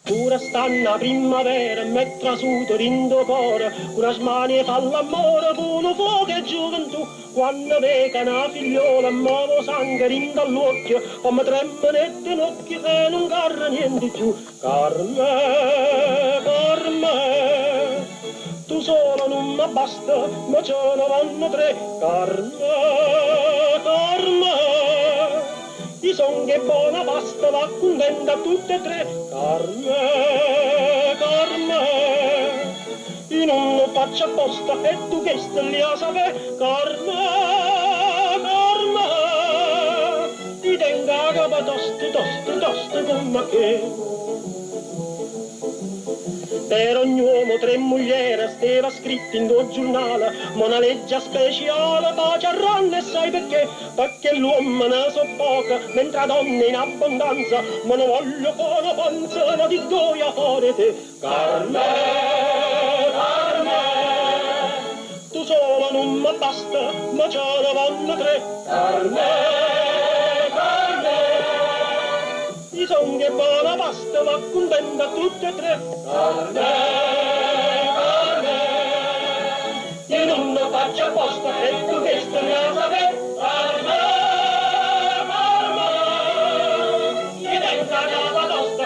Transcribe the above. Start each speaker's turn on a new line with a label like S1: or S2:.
S1: Pure stanno a primavera, m'è trasuto rindo cuore, una smania fa l'amore, con fuoco e gioventù. Quando veca una figliola, muovo sangue rindo all'occhio, come tremolette in occhio e non carra niente più. Carme, Carme, tu solo non mi basta, ma ce ne vanno tre. Carme, Carme, i son che buona pasta, va contenta tutte e tre. Carme, Carme, io non lo faccio apposta e tu che stai a sapere. Carme, Carme, ti tengo a capo tosto come che. Per ogni uomo tre mogliere stava scritto in tuo giornale, ma una legge speciale pace a ranne, sai perché? Perché l'uomo ne so poca, mentre la donna in abbondanza, ma non voglio fare una panza, ma di gioia fare te. Carme, Carme, tu solo non mi basta, ma ce ne vanno tre. Carme, i son che buona pasta, va contenta tutte e tre. Carme, Carme, io non lo faccio apposta e tu che stai a sapere. Carme, Carme, io tengo la capa tosta